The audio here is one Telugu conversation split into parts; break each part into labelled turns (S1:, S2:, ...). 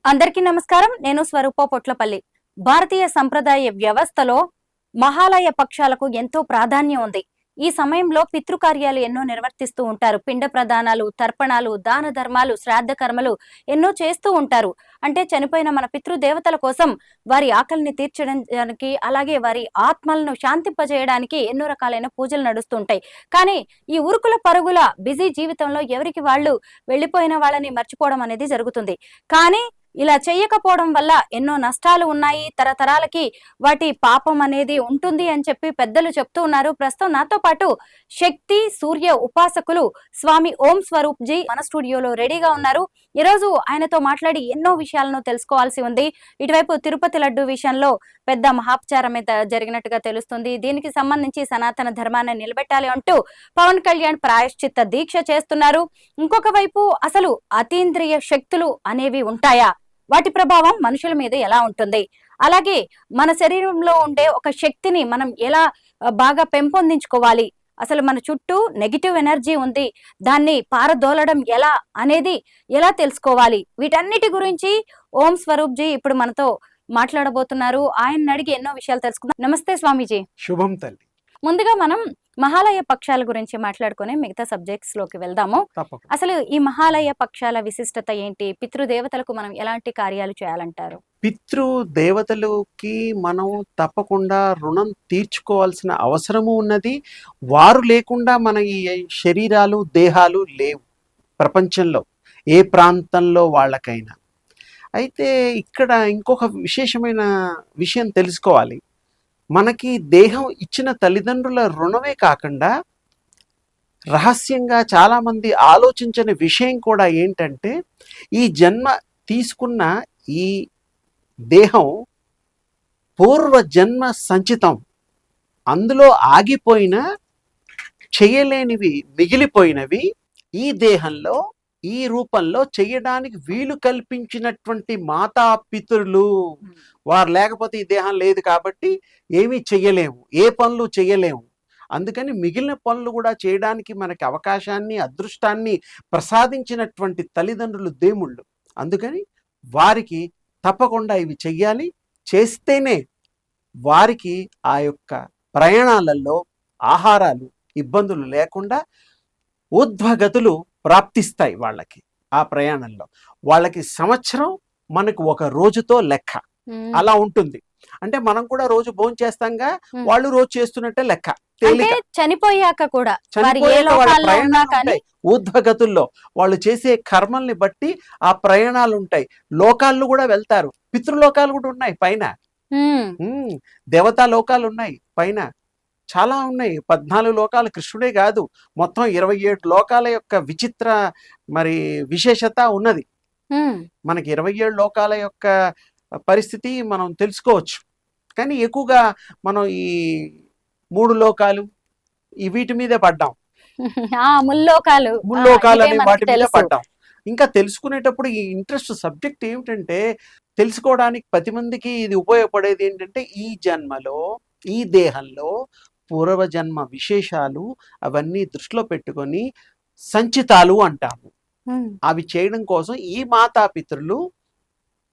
S1: అందరికీ నమస్కారం. నేను స్వరూప పొట్లపల్లి. భారతీయ సంప్రదాయ వ్యవస్థలో మహాలయ పక్షాలకు ఎంతో ప్రాధాన్యం ఉంది. ఈ సమయంలో పితృకార్యాలు ఎన్నో నిర్వర్తిస్తూ ఉంటారు. పిండ ప్రదానాలు, తర్పణాలు, దాన ధర్మాలు, శ్రాద్ధ కర్మలు ఎన్నో చేస్తూ ఉంటారు. అంటే చనిపోయిన మన పితృదేవతల కోసం వారి ఆకలిని తీర్చడానికి, అలాగే వారి ఆత్మలను శాంతింపజేయడానికి ఎన్నో రకాలైన పూజలు నడుస్తూ ఉంటాయి. కానీ ఈ ఉరుకుల పరుగుల బిజీ జీవితంలో ఎవరికి వాళ్ళు వెళ్ళిపోయిన వాళ్ళని మర్చిపోవడం అనేది జరుగుతుంది. కానీ ఇలా చెయ్యకపోవడం వల్ల ఎన్నో నష్టాలు ఉన్నాయి. తరతరాలకి వాటి పాపం అనేది ఉంటుంది అని చెప్పి పెద్దలు చెప్తూ ఉన్నారు. ప్రస్తుతం నాతో పాటు శక్తి సూర్య ఉపాసకులు స్వామి ఓం స్వరూప్ జీ మన స్టూడియోలో రెడీగా ఉన్నారు. ఈ రోజు ఆయనతో మాట్లాడి ఎన్నో విషయాలను తెలుసుకోవాల్సి ఉంది. ఇటువైపు తిరుపతి లడ్డు విషయంలో పెద్ద మహాపచారమే జరిగినట్టుగా తెలుస్తుంది. దీనికి సంబంధించి సనాతన ధర్మాన్ని నిలబెట్టాలి అంటూ పవన్ కళ్యాణ్ ప్రాయశ్చిత్త దీక్ష చేస్తున్నారు. ఇంకొక వైపు అసలు అతీంద్రియ శక్తులు అనేవి ఉంటాయా, వాటి ప్రభావం మనుషుల మీద ఎలా ఉంటుంది, అలాగే మన శరీరంలో ఉండే ఒక శక్తిని మనం ఎలా బాగా పెంపొందించుకోవాలి, అసలు మన చుట్టూ నెగిటివ్ ఎనర్జీ ఉంది, దాన్ని పారదోలడం ఎలా అనేది ఎలా తెలుసుకోవాలి, వీటన్నిటి గురించి ఓం స్వరూప్ జీ ఇప్పుడు మనతో మాట్లాడబోతున్నారు. ఆయన అడిగి ఎన్నో విషయాలు తెలుసుకుందాం. నమస్తే స్వామీజీ.
S2: శుభం తల్లి.
S1: ముందుగా మనం మహాలయ పక్షాల గురించి మాట్లాడుకుని మిగతా సబ్జెక్ట్స్ లోకి వెళ్దాము. అసలు ఈ మహాలయ పక్షాల విశిష్టత ఏంటి? పితృదేవతలకు మనం ఎలాంటి కార్యాలు చేయాలంటారు?
S2: పితృదేవతలకి మనం తప్పకుండా రుణం తీర్చుకోవాల్సిన అవసరము ఉన్నది. వారు లేకుండా మన ఈ శరీరాలు దేహాలు లేవు ప్రపంచంలో ఏ ప్రాంతంలో వాళ్ళకైనా. అయితే ఇక్కడ ఇంకొక విశేషమైన విషయం తెలుసుకోవాలి. మనకి దేహం ఇచ్చిన తల్లిదండ్రుల రుణమే కాకుండా రహస్యంగా చాలామంది ఆలోచించని విషయం కూడా ఏంటంటే, ఈ జన్మ తీసుకున్న ఈ దేహం పూర్వ జన్మ సంచితం. అందులో ఆగిపోయిన చేయలేనివి మిగిలిపోయినవి ఈ దేహంలో ఈ రూపంలో చేయడానికి వీలు కల్పించినటువంటి మాతాపితరులు. వారు లేకపోతే ఈ దేహం లేదు కాబట్టి ఏమీ చెయ్యలేము, ఏ పనులు చెయ్యలేము. అందుకని మిగిలిన పనులు కూడా చేయడానికి మనకి అవకాశాన్ని అదృష్టాన్ని ప్రసాదించినటువంటి తల్లిదండ్రులు దేవుళ్ళు. అందుకని వారికి తప్పకుండా ఇవి చెయ్యాలి. చేస్తేనే వారికి ఆ యొక్క ప్రయాణాలలో ఆహారాలు ఇబ్బందులు లేకుండా ఊర్ధ్వగతులు ప్రాప్తిస్తాయి. వాళ్ళకి ఆ ప్రయాణంలో వాళ్ళకి సంవత్సరం మనకు ఒక రోజుతో లెక్క అలా ఉంటుంది. అంటే మనం కూడా రోజు భోజనం చేస్తాంగా, వాళ్ళు రోజు చేస్తున్నట్టే లెక్క.
S1: చనిపోయాక కూడా
S2: ఊర్ధ్వగతుల్లో వాళ్ళు చేసే కర్మల్ని బట్టి ఆ ప్రయాణాలు ఉంటాయి. లోకాలు కూడా వెళ్తారు. పితృలోకాలు కూడా ఉన్నాయి పైన, దేవతా లోకాలు ఉన్నాయి పైన, చాలా ఉన్నాయి. 14 లోకాలు కృష్ణుడే కాదు, మొత్తం 27 లోకాల యొక్క విచిత్ర మరి విశేషత ఉన్నది. మనకి 27 లోకాల యొక్క పరిస్థితి మనం తెలుసుకోవచ్చు. కానీ ఎక్కువగా మనం ఈ 3 లోకాలు వీటి మీదే పడ్డాం.
S1: ముల్లోకాలు
S2: అనే వాటి మీద పడ్డాం. ఇంకా తెలుసుకునేటప్పుడు ఈ ఇంట్రెస్ట్ సబ్జెక్ట్ ఏమిటంటే, తెలుసుకోవడానికి 10 మందికి ఇది ఉపయోగపడేది ఏంటంటే, ఈ జన్మలో ఈ దేహంలో పూర్వజన్మ విశేషాలు అవన్నీ దృష్టిలో పెట్టుకొని సంచితాలు అంటాము. అవి చేయడం కోసం ఈ మాతాపితరులు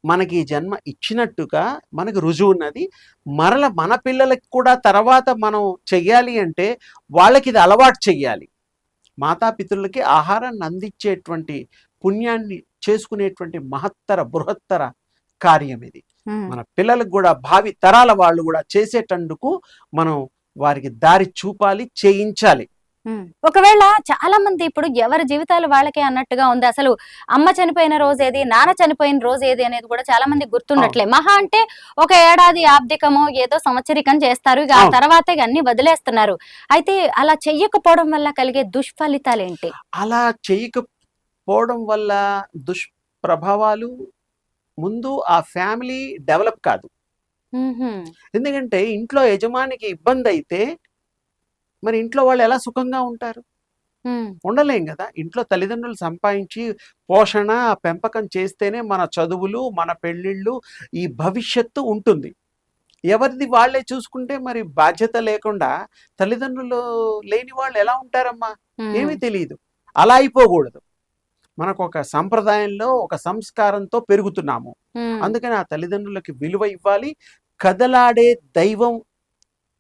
S2: మనకి జన్మ ఇచ్చినట్టుగా మనకు రుజువు ఉన్నది. మరల మన పిల్లలకి కూడా తర్వాత మనం చెయ్యాలి అంటే వాళ్ళకి ఇది అలవాటు చెయ్యాలి. మాతాపితరులకి ఆహారాన్ని అందించేటువంటి పుణ్యాన్ని చేసుకునేటువంటి మహత్తర బృహత్తర కార్యం ఇది. మన పిల్లలకు కూడా భావి తరాల వాళ్ళు కూడా చేసేటందుకు మనం వారికి దారి చూపాలి, చేయించాలి.
S1: ఒకవేళ చాలా మంది ఇప్పుడు ఎవరి జీవితాలు వాళ్ళకే అన్నట్టుగా ఉంది. అసలు అమ్మ చనిపోయిన రోజు ఏది, నాన్న చనిపోయిన రోజు ఏది అనేది కూడా చాలా మంది గుర్తుండట్లే. మహా అంటే ఒక ఏడాది ఆబ్దికమో ఏదో సంవత్సరికం చేస్తారు, ఇక ఆ తర్వాత అన్ని వదిలేస్తున్నారు. అయితే అలా చెయ్యకపోవడం వల్ల కలిగే దుష్ఫలితాలు ఏంటి?
S2: అలా చెయ్యకపోవడం వల్ల దుష్ప్రభావాలు, ముందు ఆ ఫ్యామిలీ డెవలప్ కాదు. ఎందుకంటే ఇంట్లో యజమానికి ఇబ్బంది అయితే మరి ఇంట్లో వాళ్ళు ఎలా సుఖంగా ఉంటారు? ఉండలేం కదా. ఇంట్లో తల్లిదండ్రులు సంపాదించి పోషణ పెంపకం చేస్తేనే మన చదువులు, మన పెళ్ళిళ్ళు, ఈ భవిష్యత్తు ఉంటుంది. ఎవరిది వాళ్ళే చూసుకుంటే మరి బాధ్యత లేకుండా తల్లిదండ్రులు లేని వాళ్ళు ఎలా ఉంటారమ్మా? ఏమీ తెలియదు. అలా అయిపోకూడదు. మనకు ఒక సంప్రదాయంలో ఒక సంస్కారంతో పెరుగుతున్నాము.
S1: ఉమ్,
S2: అందుకని ఆ తల్లిదండ్రులకి విలువ ఇవ్వాలి. కదలాడే దైవం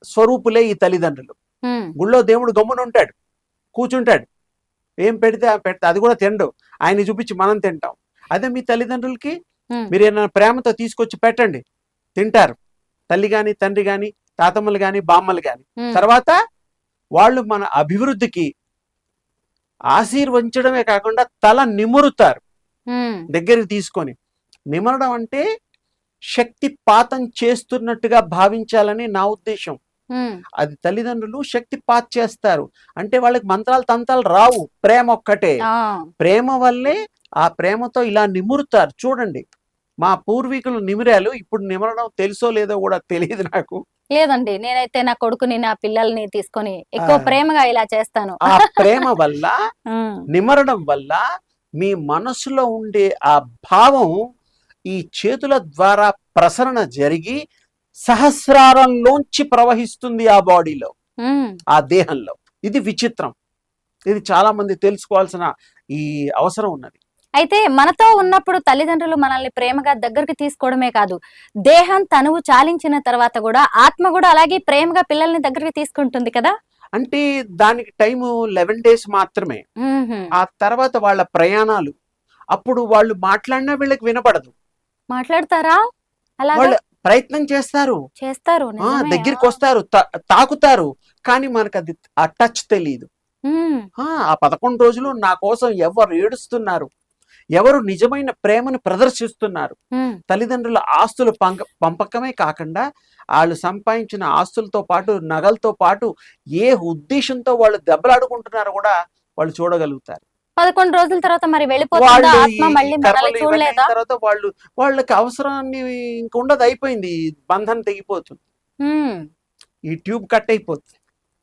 S2: స్వరూపులే ఈ తల్లిదండ్రులు.
S1: ఉమ్,
S2: గుళ్ళో దేవుడు గమ్మున ఉంటాడు, కూర్చుంటాడు, ఏం పెడితే అది కూడా తినడు, ఆయన్ని చూపించి మనం తింటాం. అదే మీ తల్లిదండ్రులకి
S1: ఉమ్,
S2: మీరు ఏమైనా ప్రేమతో తీసుకొచ్చి పెట్టండి, తింటారు. తల్లి కానీ తండ్రి కానీ తాతమ్మలు కానీ బామ్మలు కానీ.
S1: ఉమ్,
S2: తర్వాత వాళ్ళు మన అభివృద్ధికి ఆశీర్వదించడమే కాకుండా తల నిమురుతారు
S1: ఉమ్,
S2: దగ్గరికి తీసుకొని. నిమరడం అంటే శక్తిపాతం చేస్తున్నట్టుగా భావించాలని నా ఉద్దేశం.
S1: ఉమ్,
S2: అది తల్లిదండ్రులు శక్తిపాత్ చేస్తారు అంటే వాళ్ళకి మంత్రాలు తంత్రాలు రావు, ప్రేమ ఒక్కటే.
S1: ఆ,
S2: ప్రేమ వల్లే ఆ ప్రేమతో ఇలా నిమురుతారు. చూడండి, మా పూర్వీకులు నిమిరాలు, ఇప్పుడు నిమరడం తెలుసో లేదో కూడా తెలియదు నాకు.
S1: లేదండి, నేనైతే నా కొడుకుని నా పిల్లల్ని తీసుకొని ఎక్కువ ప్రేమగా ఇలా చేస్తాను.
S2: ఆ ప్రేమ వల్ల
S1: ఉమ్,
S2: నిమరడం వల్ల మీ మనసులో ఉండే ఆ భావం ఈ చేతుల ద్వారా ప్రసరణ జరిగి సహస్రారంలోంచి ప్రవహిస్తుంది ఆ బాడీలో,
S1: ఉమ్.
S2: ఆ దేహంలో. ఇది విచిత్రం. ఇది చాలా మంది తెలుసుకోవాల్సిన ఈ అవసరం ఉన్నది.
S1: అయితే మనతో ఉన్నప్పుడు తల్లిదండ్రులు మనల్ని ప్రేమగా దగ్గరికి తీసుకోవడమే కాదు, దేహం తనువు చాలించిన తర్వాత కూడా ఆత్మ కూడా అలాగే ప్రేమగా పిల్లల్ని దగ్గరికి తీసుకుంటుంది కదా.
S2: అంటే దానికి టైము 11 days మాత్రమే.
S1: ఉహుం.
S2: ఆ తర్వాత వాళ్ళ ప్రయాణాలు, అప్పుడు వాళ్ళు మాట్లాడినా వీళ్ళకి వినపడదు.
S1: మాట్లాడతారా? అలాగా
S2: వాళ్ళు ప్రయత్నం చేస్తారు,
S1: చేస్తారు, నిజమే.
S2: దగ్గరికి వస్తారు, తాకుతారు, కానీ మనకు అది ఆ టచ్ తెలియదు.
S1: ఉమ్,
S2: ఆ 11 రోజులు నా కోసం ఎవరు ఏడుస్తున్నారు, ఎవరు నిజమైన ప్రేమను ప్రదర్శిస్తున్నారు.
S1: ఉమ్,
S2: తల్లిదండ్రుల ఆస్తులు పంపకమే కాకుండా వాళ్ళు సంపాదించిన ఆస్తులతో పాటు నగలతో పాటు ఏ ఉద్దేశంతో వాళ్ళు దెబ్బలాడుకుంటున్నారో కూడా వాళ్ళు చూడగలుగుతారు.
S1: 11 రోజుల తర్వాత మరి వెళ్ళిపోతుందా
S2: వాళ్ళు
S1: ఆత్మ? మళ్ళీ మనల్ని
S2: కర్మలు ఇవన్నీ అయిన
S1: చూడలేదా?
S2: తర్వాత వాళ్ళకి అవసరాన్ని ఇంకొండదు, అయిపోయింది, బంధం తెగిపోతుంది,
S1: ఉమ్.
S2: ఈ ట్యూబ్ కట్ అయిపోతుంది.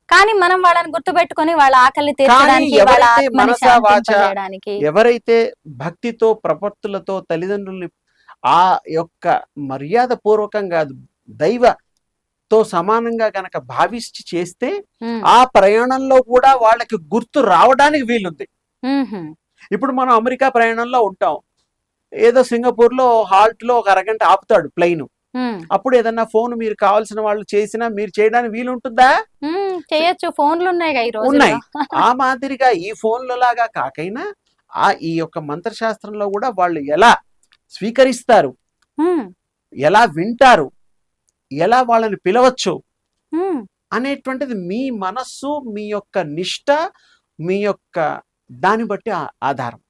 S1: కానీ మనం వాళ్ళని గుర్తుపెట్టుకొని వాళ్ళ ఆకలి
S2: కానీ
S1: తీర్చడానికి, వాళ్ళ
S2: ఎవరైతే
S1: ఆత్మని
S2: మనసా వాచ
S1: శాంతింపజేయడానికి.
S2: ఎవరైతే భక్తితో ప్రపత్తులతో తల్లిదండ్రుల్ని ఆ యొక్క మర్యాద పూర్వకంగా దైవతో సమానంగా గనక భావించి చేస్తే
S1: ఉమ్,
S2: ఆ ప్రయాణంలో కూడా వాళ్ళకి గుర్తు రావడానికి వీలుంది.
S1: ఉహుం.
S2: ఇప్పుడు మనం అమెరికా ప్రయాణంలో ఉంటాం, ఏదో సింగపూర్ లో హాల్ట్ లో ఒక అరగంట ఆపుతాడు ప్లెయిన్.
S1: ఉమ్,
S2: అప్పుడు ఏదన్నా ఫోన్ మీరు కావాల్సిన వాళ్ళు చేసినా మీరు చేయడానికి వీలుంటుందా?
S1: చేయొచ్చు, ఫోన్లు ఉన్నాయిగా ఈ రోజు.
S2: ఉన్నాయి. ఆ మాదిరిగా ఈ ఫోన్ల లాగా కాకైనా ఈ యొక్క మంత్రశాస్త్రంలో కూడా వాళ్ళు ఎలా స్వీకరిస్తారు, ఎలా వింటారు, ఎలా వాళ్ళని పిలవచ్చు అనేటువంటిది మీ మనస్సు, మీ యొక్క నిష్ట, మీ యొక్క దాన్ని బట్టి ఆధారం.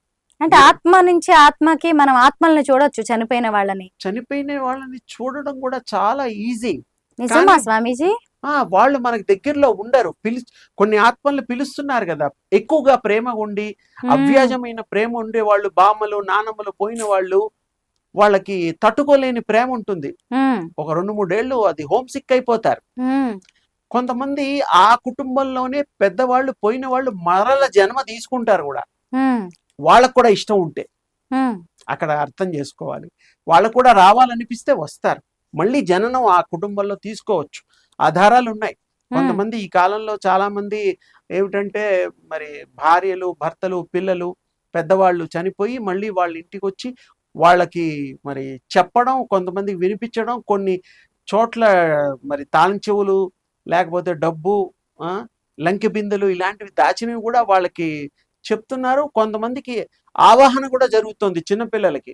S1: అంటే ఆత్మ నుంచి ఆత్మకి మనం ఆత్మల్ని చూడొచ్చు, చనిపోయిన వాళ్ళని.
S2: చనిపోయిన వాళ్ళని చూడడం కూడా చాలా ఈజీ.
S1: నిజమా స్వామీజీ?
S2: వాళ్ళు మనకి దగ్గరలో ఉండరు, కొన్ని ఆత్మల్ని పిలుస్తున్నారు కదా, ఎక్కువగా ప్రేమ ఉండి అవ్యాజమైన ప్రేమ ఉండే వాళ్ళు, బామ్మలు నానమ్మలు పోయిన వాళ్ళు, వాళ్ళకి తట్టుకోలేని ప్రేమ ఉంటుంది. ఒక 2-3 ఏళ్ళు అది హోమ్ సిక్ అయిపోతారు. కొంతమంది ఆ కుటుంబంలోనే పెద్దవాళ్ళు పోయిన వాళ్ళు మరల జన్మ తీసుకుంటారు కూడా, వాళ్ళకు కూడా ఇష్టం ఉంటే. అక్కడ అర్థం చేసుకోవాలి, వాళ్ళకు కూడా రావాలనిపిస్తే వస్తారు, మళ్ళీ జననం ఆ కుటుంబంలో తీసుకోవచ్చు. ఆధారాలు ఉన్నాయి. కొంతమంది ఈ కాలంలో చాలా మంది ఏమిటంటే మరి భార్యలు, భర్తలు, పిల్లలు, పెద్దవాళ్ళు చనిపోయి మళ్ళీ వాళ్ళ ఇంటికి వచ్చి వాళ్ళకి మరి చెప్పడం, కొంతమందికి వినిపించడం, కొన్ని చోట్ల మరి తాళం చెవులు లేకపోతే డబ్బు, లంకె బిందెలు ఇలాంటివి దాచినవి కూడా వాళ్ళకి చెప్తున్నారు. కొంతమందికి ఆవాహన కూడా జరుగుతుంది చిన్నపిల్లలకి,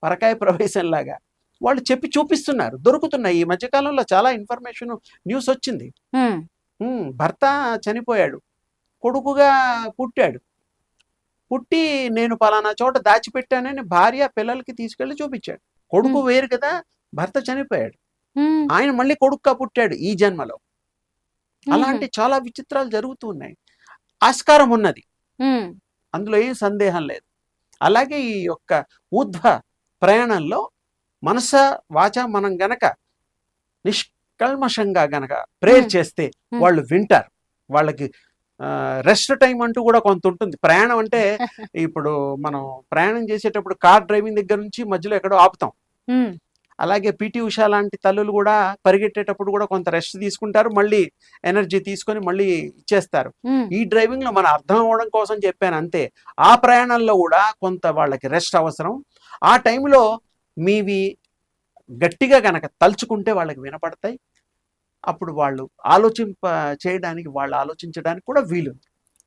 S2: పరకాయ ప్రవేశం లాగా వాళ్ళు చెప్పి చూపిస్తున్నారు, దొరుకుతున్నాయి. ఈ మధ్యకాలంలో చాలా ఇన్ఫర్మేషన్ న్యూస్ వచ్చింది. భర్త చనిపోయాడు, కొడుకుగా పుట్టాడు, పుట్టి నేను పలానా చోట దాచిపెట్టానని భార్య పిల్లలకి తీసుకెళ్లి చూపించాడు. కొడుకు వేరు కదా, భర్త చనిపోయాడు, ఆయన మళ్ళీ కొడుకుగా పుట్టాడు ఈ జన్మలో. అలాంటి చాలా విచిత్రాలు జరుగుతూ ఉన్నాయి. ఆస్కారం ఉన్నది, అందులో ఏం సందేహం లేదు. అలాగే ఈ యొక్క ఊర్ధ్వ ప్రయాణంలో మనస వాచ మనం గనక నిష్కల్మషంగా గనక ప్రేయర్ చేస్తే వాళ్ళు వింటారు. వాళ్ళకి రెస్ట్ టైం అంటూ కూడా కొంత ఉంటుంది. ప్రయాణం అంటే ఇప్పుడు మనం ప్రయాణం చేసేటప్పుడు కార్ డ్రైవింగ్ దగ్గర నుంచి మధ్యలో ఎక్కడో ఆపుతాం, అలాగే పిటి ఉషా లాంటి తల్లులు కూడా పరిగెట్టేటప్పుడు కూడా కొంత రెస్ట్ తీసుకుంటారు, మళ్ళీ ఎనర్జీ తీసుకొని మళ్ళీ ఇచ్చేస్తారు.
S1: ఉమ్,
S2: ఈ డ్రైవింగ్ లో మన అర్థం అవ్వడం కోసం చెప్పాను అంతే. ఆ ప్రయాణంలో కూడా కొంత వాళ్ళకి రెస్ట్ అవసరం. ఆ టైంలో మీవి గట్టిగా గనక తలుచుకుంటే వాళ్ళకి వినపడతాయి. అప్పుడు వాళ్ళు చేయడానికి, వాళ్ళు ఆలోచించడానికి కూడా వీలు.